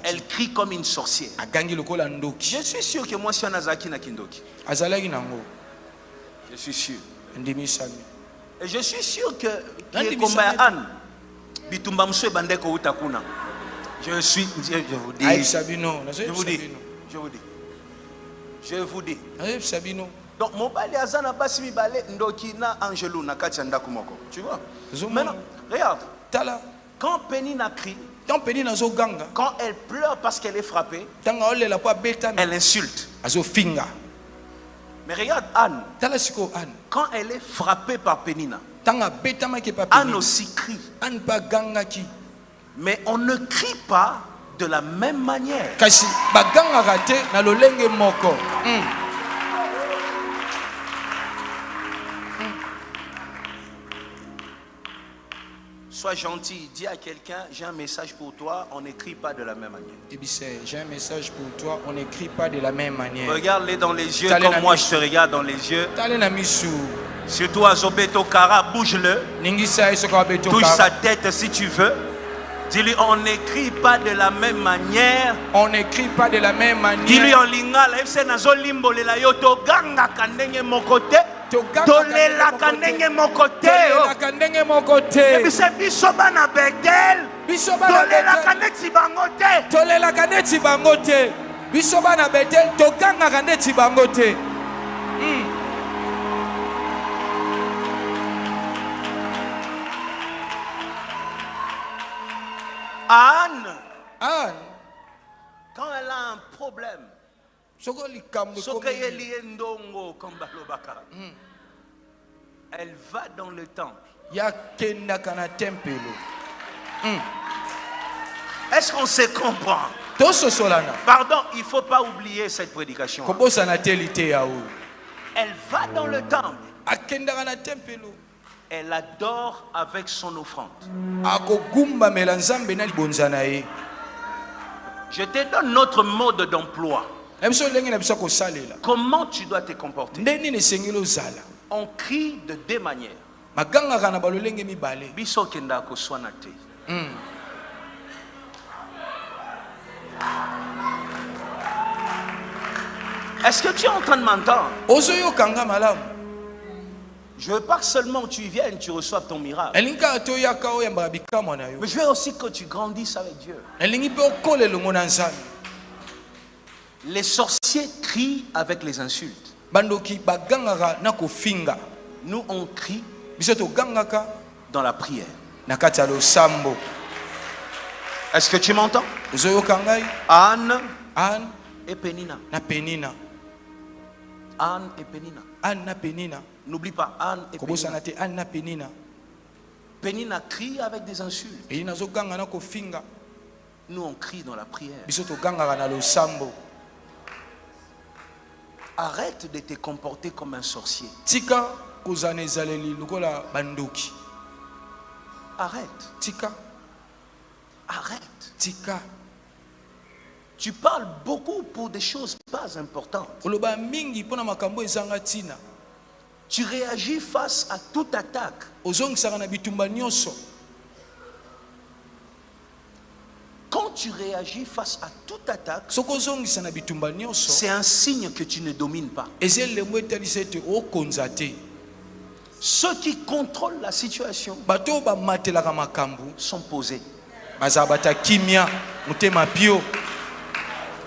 elle crie comme une sorcière. Je suis sûr que moi, si on a Zaki na Kindoki, je suis sûr. Et je suis sûr que comme Anne, je suis, je vous dis. Donc mon bali azana basi mi balé ndoki na Angelou na kati anda kumoko. Tu vois? Maintenant, regarde. Quand Pénina crie, quand elle pleure parce qu'elle est frappée, elle insulte. Mais regarde Anne. Quand elle est frappée par Pénina, Anne aussi crie. Mais on ne crie pas de la même manière. Sois gentil, dis à quelqu'un, j'ai un message pour toi, on n'écrit pas de la même manière. J'ai un message pour toi, on n'écrit pas de la même manière. Regarde-les dans les yeux comme moi je te regarde dans les yeux. Surtout à Zobeto Kara, bouge-le. Touche sa tête si tu veux. Dis-lui, on n'écrit pas de la même manière. On n'écrit pas de la même manière. Dis-lui en lingala, FC Nazo Limbo le la yoto ganga kandenge mon côté. Tolela kandenge mon côté. Ebise bisoba na Bethel. Tolela kaneti bangote. Tolela kaneti bangote. Bisoba na Bethel. Toganga kaneti bangote. Anne, quand elle a un problème, elle va dans le temple. Est-ce qu'on se comprend? Pardon, il ne faut pas oublier cette prédication. Elle va dans le temple. Elle adore avec son offrande. Je te donne notre mode d'emploi. Comment tu dois te comporter? On crie de deux manières. Est-ce que tu es en train de m'entendre? Je veux pas que seulement tu viennes, tu reçoives ton miracle. Mais je veux aussi que tu grandisses avec Dieu. Les sorciers crient avec les insultes. Nous on crie dans la prière. Est-ce que tu m'entends? Anne et Pénina. Anne et Pénina. N'oublie pas, Anne et Pénina. Pénina crie avec des insultes. Nous on crie dans la prière. Arrête de te comporter comme un sorcier. Arrête. Arrête. Tu parles beaucoup pour des choses pas importantes. Tu réagis face à toute attaque. Quand tu réagis face à toute attaque, c'est un signe que tu ne domines pas. Ceux qui contrôlent la situation sont posés.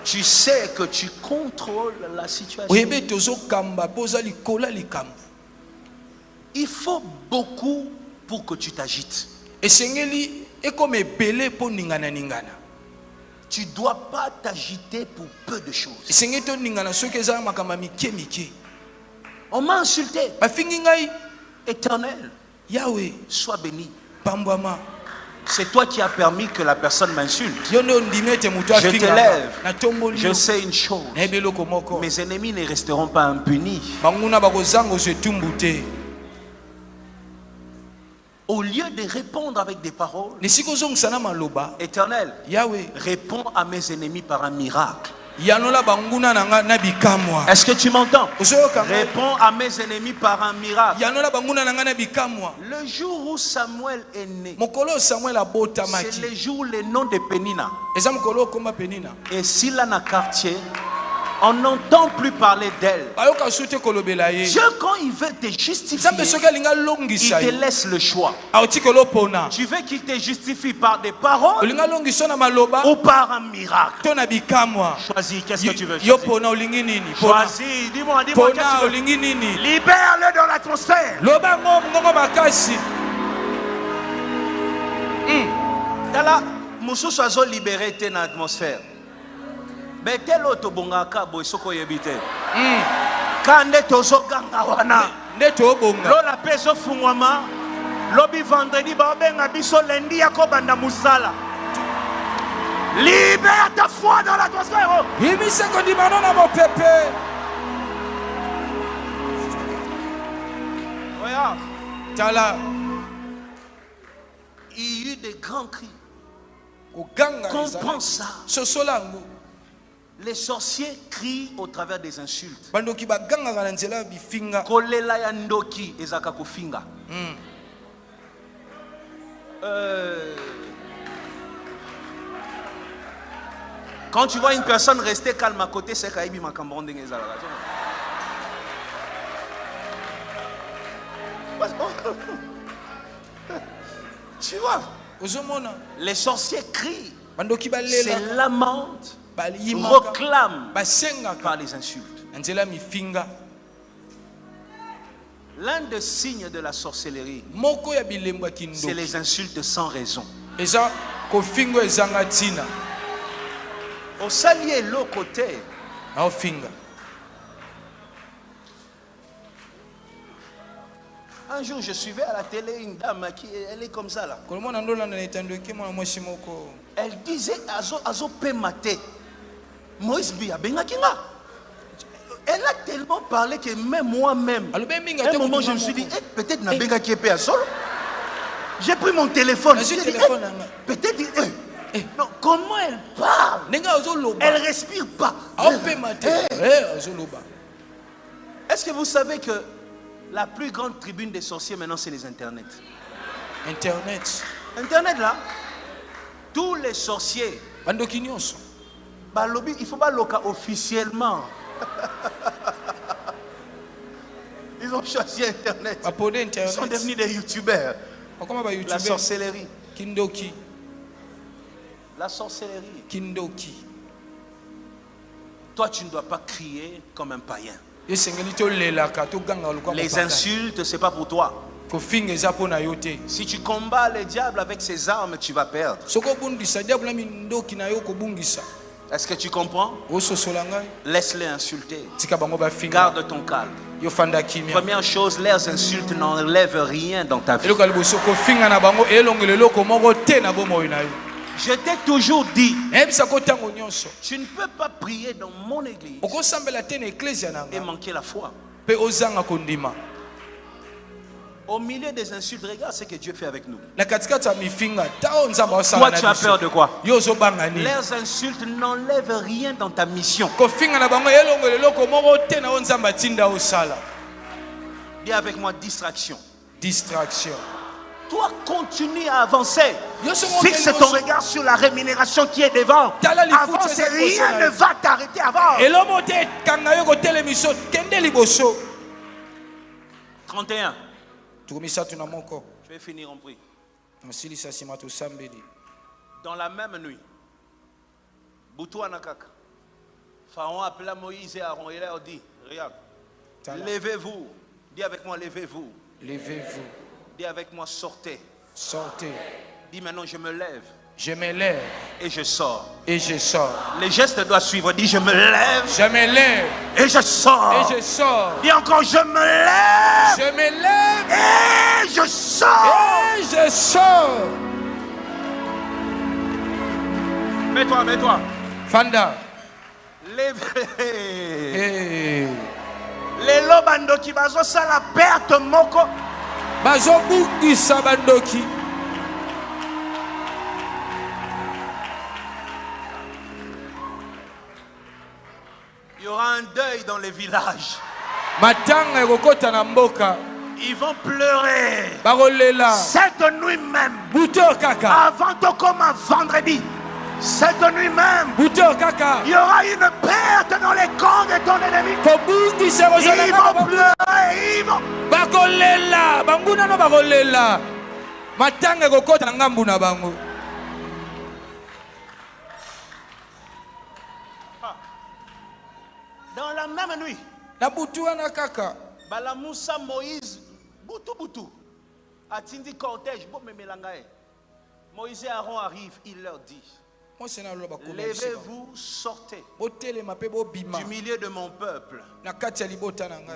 Tu sais que tu contrôles la situation. Il faut beaucoup pour que tu t'agites. Tu ne dois pas t'agiter pour peu de choses. On m'a insulté. Éternel, Yahweh, sois béni. C'est toi qui as permis que la personne m'insulte. Je te lève. Je sais une chose. Mes ennemis ne resteront pas impunis. Au lieu de répondre avec des paroles, Éternel, réponds à mes ennemis par un miracle. Est-ce que tu m'entends? Réponds à mes ennemis par un miracle. Le jour où Samuel est né, c'est le jour où le nom de Pénina. Et s'il a un quartier, on n'entend plus parler d'elle. Dieu, quand il veut te justifier, il te laisse le choix. Tu veux qu'il te justifie par des paroles ou par un miracle? Choisis, qu'est-ce que tu veux choisir? Choisis, dis-moi qu'est-ce que tu veux. Libère-le dans l'atmosphère. Tala, Moussou azo libéré dans l'atmosphère. Betel otobongaka boisoko yebite. Kande tozo ganga wana. Lola peso fungwama. Lobi vendredi ba benga biso lundi yako banda musala. Libère ta foi dans l'atmosphère. Imiseko di manona mo pepe. Regarde. Tala. Il y a eu des grands cris. Comprends ça. Les sorciers crient au travers des insultes. Kolela ya ndoki ezaka kofinga. Quand tu vois une personne rester calme à côté, c'est kaibi makambo ndenge ezalaka. Tu vois? Les sorciers crient, se lamentent, reclament par les insultes. L'un des signes de la sorcellerie, c'est les insultes sans raison. Au salier l'autre côté, un jour, je suivais à la télé une dame qui elle est comme ça là. Elle disait azo pemate. Moïse Bia bengakinga. Elle a tellement parlé que même moi-même, à un moment je me suis dit, peut-être na benga qui est solo. J'ai pris mon téléphone. Peut-être. Non, comment elle parle? Elle respire pas. Est-ce que vous savez que la plus grande tribune des sorciers maintenant, c'est les internets. Internet là, tous les sorciers Il faut pas loca officiellement. Ils ont choisi Internet. Ils sont devenus des youtubeurs. La sorcellerie. Kindoki. La sorcellerie. Kindoki. Toi, tu ne dois pas crier comme un païen. Les insultes, ce n'est pas pour toi. Si tu combats les diables avec ses armes, tu vas perdre. Est-ce que tu comprends? Laisse-les insulter. Garde ton calme. Première chose, leurs insultes n'enlèvent rien dans ta vie. Je t'ai toujours dit, tu ne peux pas prier dans mon église et manquer la foi. Au milieu des insultes, regarde ce que Dieu fait avec nous. Toi, tu as peur de quoi? Leurs insultes n'enlèvent rien dans ta mission. Dis avec moi, distraction. Distraction. Toi, continue à avancer. Fixe ton regard sur la rémunération qui est devant. Avance et rien ne va t'arrêter avant. 31. Je vais finir en prière. Dans la même nuit, Pharaon appela Moïse et Aaron et leur dit, regarde, levez-vous. Dis avec moi, levez-vous. Levez-vous. Dis avec moi, sortez. Sortez. Dis maintenant, je me lève. Je me lève. Et je sors. Et je sors. Les gestes doivent suivre. Dis, je me lève. Je me lève. Et je sors. Et je sors. Dis encore, je me lève. Je me lève. Et je sors. Et je sors. Mets-toi, mets-toi. Fanda. Lève. Hey. Les lobando qui bazo ça la perte moko. Bazo bungi sabandoki. Il y aura un deuil dans les villages. Ils vont pleurer. Cette nuit même. Avant de commencer vendredi. Cette nuit même. Il y aura une perte dans les camps de ton ennemi. Ils vont pleurer. Ils vont. Dans la même nuit, Balamoussa Moïse, Boutou, Atindi cortège, Moïse et Aaron arrivent, il leur dit, levez-vous, sortez du milieu de mon peuple,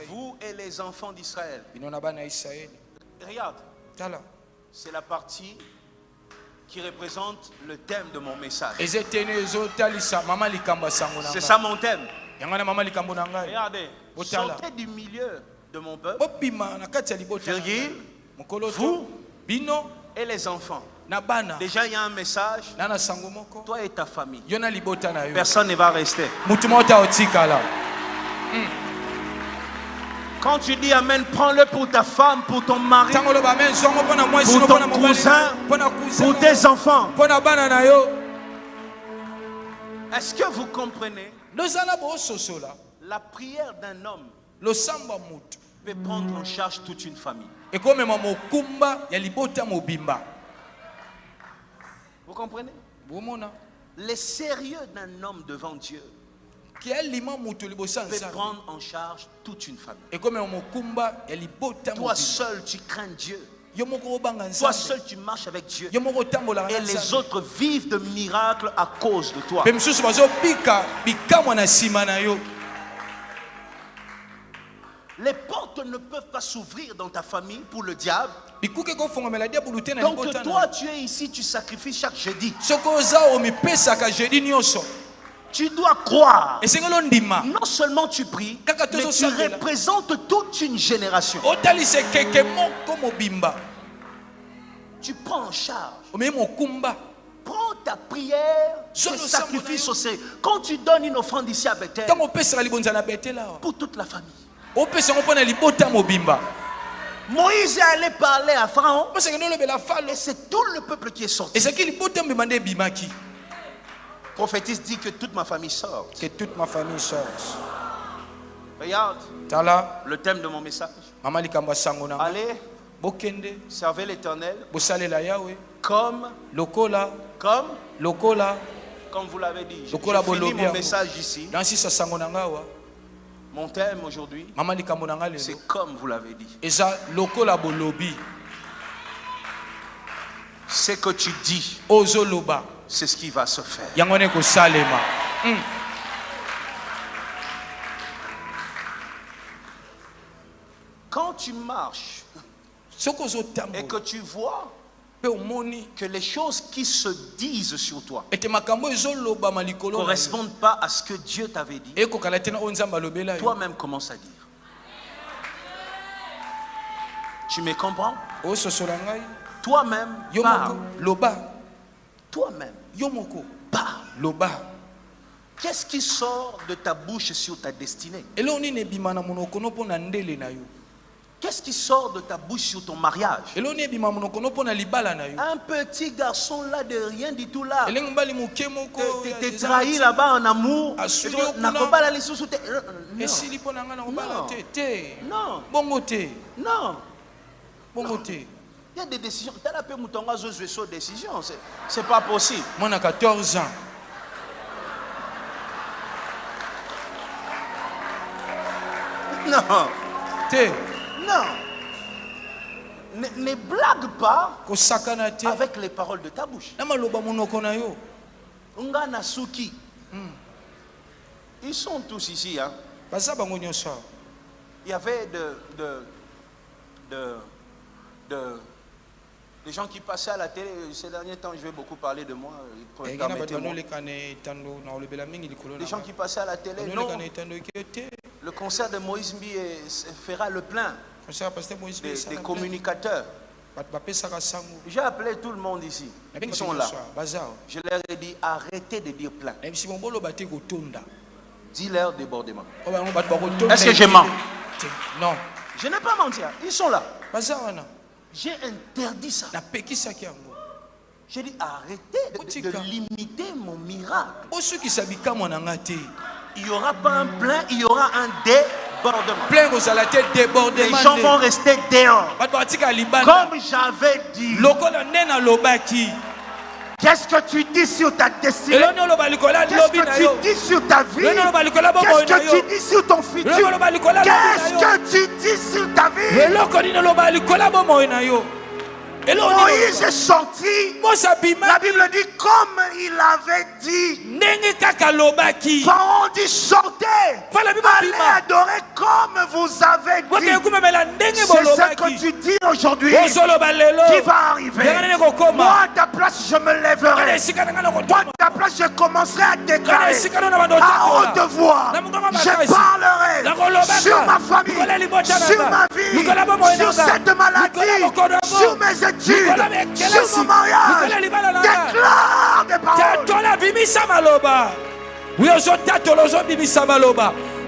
vous et les enfants d'Israël. Regarde, c'est la partie qui représente le thème de mon message. C'est ça mon thème. Regardez, sortez du milieu de mon peuple, vous et les enfants. Déjà il y a un message, toi et ta famille. Personne ne va rester. Quand tu dis amen, prends-le pour ta femme, pour ton mari, pour ton cousin, pour tes enfants. Est-ce que vous comprenez? La prière d'un homme peut prendre en charge toute une famille. Vous comprenez? Le sérieux d'un homme devant Dieu peut prendre en charge toute une famille. Toi seul tu crains Dieu. Toi seul tu marches avec Dieu. Et les autres vivent de miracles à cause de toi. Les portes ne peuvent pas s'ouvrir dans ta famille pour le diable. Donc toi tu es ici, tu sacrifies chaque jeudi. Tu dois croire. Non seulement tu pries, mais tu représentes toute une génération. Tu prends en charge. Prends ta prière, tes sacrifices au Seigneur. Quand tu donnes une offrande ici à Bethel, pour toute la famille. Moïse est allé parler à Pharaon et c'est tout le peuple qui est sorti. Prophétise dit que toute ma famille sorte. Que toute ma famille sorte. Regarde. Tala. Le thème de mon message. Allez. Bokende. Servez l'Éternel. Bosalela Yahweh. Comme. Lokola. Comme. Lokola. Comme vous l'avez dit. Je Lokola finis mon message ici. Dans si sango nangawa. Mon thème aujourd'hui. C'est comme vous l'avez dit. Eza lokola bolobi. Ce que tu dis. Ozoloba. C'est ce qui va se faire. Yangone ko salema. Quand tu marches et que tu vois que les choses qui se disent sur toi ne correspondent pas à ce que Dieu t'avait dit, toi-même commence à dire. Tu me comprends? Toi-même parle. Toi-même parle. Qu'est-ce qui sort de ta bouche sur ta destinée? Qu'est-ce qui sort de ta bouche sur ton mariage? Un petit garçon là de rien du tout là. T'es trahi là-bas en amour. Non. Il y a des décisions. C'est pas possible. Moi, j'ai 14 ans. Non. Non. Ne blague pas avec les paroles de ta bouche. Ngana Suki. Ils sont tous ici. Hein? Il y avait des gens qui passaient à la télé. Ces derniers temps, je vais beaucoup parler de moi. Des gens qui passaient à la télé. Non. Le concert de Moïse Mbi fera le plein des communicateurs. J'ai appelé tout le monde ici. Ils sont là. Je leur ai dit, arrêtez de dire plein. Dis-leur débordement. Est-ce que je mens? Non. Je n'ai pas menti. Ils sont là. J'ai interdit ça. J'ai dit, arrêtez de limiter mon miracle. Il n'y aura pas un plein, il y aura un débordement. Les gens vont rester dehors. Comme j'avais dit. Qu'est-ce que tu dis sur ta destinée? Qu'est-ce que tu dis sur ta vie? Qu'est-ce que tu dis sur ton futur? Qu'est-ce que tu dis sur ta vie? Moïse est sorti. La Bible dit comme il avait dit. Pharaon dit sortez. Allez adorer comme vous avez dit. C'est ce que tu dis aujourd'hui qui va arriver. Moi à ta place je me lèverai. Moi à ta place je commencerai à déclarer à haute voix. Je parlerai sur ma famille, sur ma vie, sur cette maladie, sur mes études, sur mon mariage. Déclare des paroles.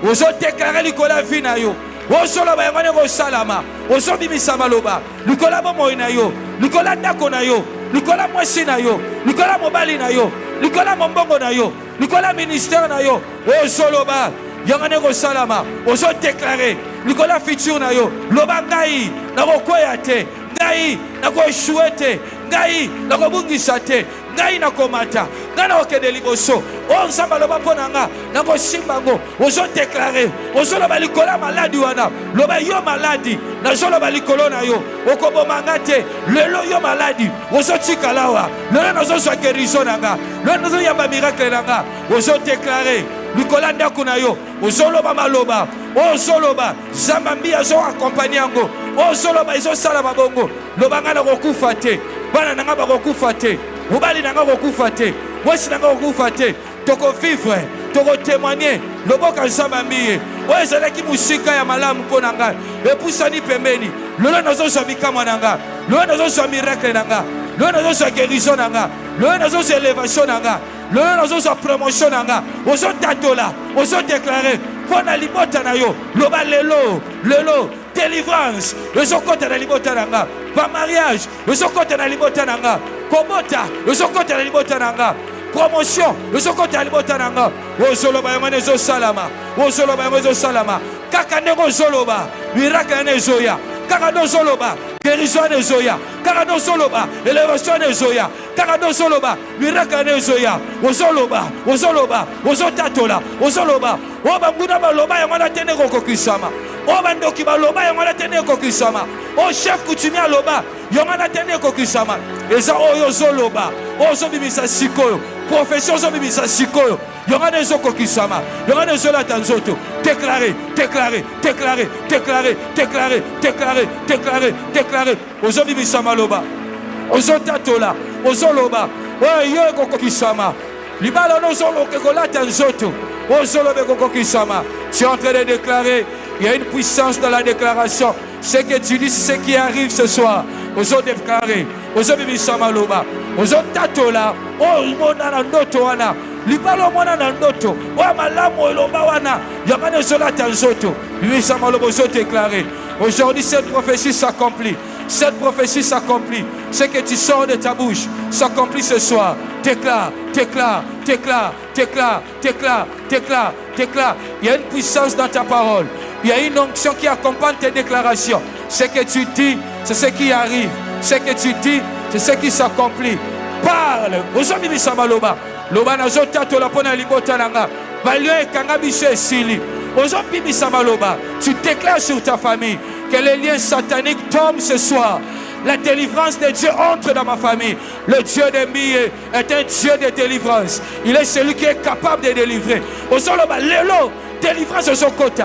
Oui, déclarer Nicolas Vinayo. Osoloba yangone ko salama. Osobimisa maloba. Nicolas bomoyi na yo. Nicolas ndako na yo. Nicolas mwasi na yo. Nicolas mobali na yo. Nicolas mombongo na yo. Nicolas ministère na yo. Osoloba yangone ko salama. Oso déclarer Nicolas futur na yo. Loba ngai na ko koya te. Ngai na ko chouete. Ngai na ko bungisa te. Ngai na komata. Ngai na okende liboso. O nsamba loba ponanga na ko simbango. Oso déclarer. Oso loba likola maladi wana. Loba yo maladi. Na zo loba likolo na yo. Okoboma ngate. Lelo yo maladi. Oso tikalawa. Lelo na zo so guérison nanga. Lelo na zo yamba miracle nanga. Oso déclarer. Nicolas ndako na yo. Oso loba maloba. Oso loba Zambambi azo accompagner yango. Oso loba izo sala mabongo. Loba ngana kokufa te. Bana nanga ba kokufa te. Mobali nanga kokufa te. Mwasi nanga kokufa te. Toko vivre, toko témoigner. Loboka Zambambi. Oyo ezalaki musika ya malamu mpona ngai. Epusani pembeni. Lelo nazozwa mikama nanga. Lelo nazozwa miracle nanga. Lelo nazozwa guérison nanga. Lelo nazozwa élévation nanga. Lelo nazozwa promotion nanga. Ozo tatola, ozo déclarer pona libota na yo. Loba lelo, lelo délivrance. Ozo kota na libota nanga. Pa mariage, ozo kota na libota nanga. Kobota, ozo kota na libota nanga. promotion ezokota libota nanga ozoloba yango ezosalama ozoloba yango ezosalama kaka ndenge ozoloba miracle ezoya kaka ndozoloba guérison ezoya kaka ndozoloba élévation ezoya kaka ndozoloba miracle ezoya ozoloba ozotatola ozoloba obanguna baloba yango natende kokokisama obandoki baloba yango natende kokisama o chef coutumier aloba yango natende kokisama eza oyo ozoloba ozobimisa sikoyo profession ozobimisa sikoyo yango nezokokisama yango nezolata nzoto déclarer ozobimisa maloba ozotatola ozoloba oyo ekokokisama libala nozoloka kolata nzoto ozoloba ekokokisama. Tu es en train de déclarer, il y a une puissance dans la déclaration. Ce que tu dis, c'est ce qui arrive ce soir. Ozo déclarer, ozo bimisa maloba, ozo tatola, mona na ndoto wana, libalo mona na ndoto, malamu eloba wana, yamane zolata nzoto, bimisa maloba ozo déclarer. Aujourd'hui, cette prophétie s'accomplit. Cette prophétie s'accomplit. Ce que tu sors de ta bouche s'accomplit ce soir. Déclare. Il y a une puissance dans ta parole. Il y a une onction qui accompagne tes déclarations. Ce que tu dis, c'est ce qui arrive. Ce que tu dis, c'est ce qui s'accomplit. Parle. Aujourd'hui, Missamaloba. Loba na zota to la pona libota nanga. Balio e kanga biso esili. Aujourd'hui, Missamaloba. Tu déclares sur ta famille que les liens sataniques tombent ce soir. La délivrance de Dieu entre dans ma famille. Le Dieu des billets est un Dieu de délivrance. Il est celui qui est capable de délivrer. Délivrance de son côté.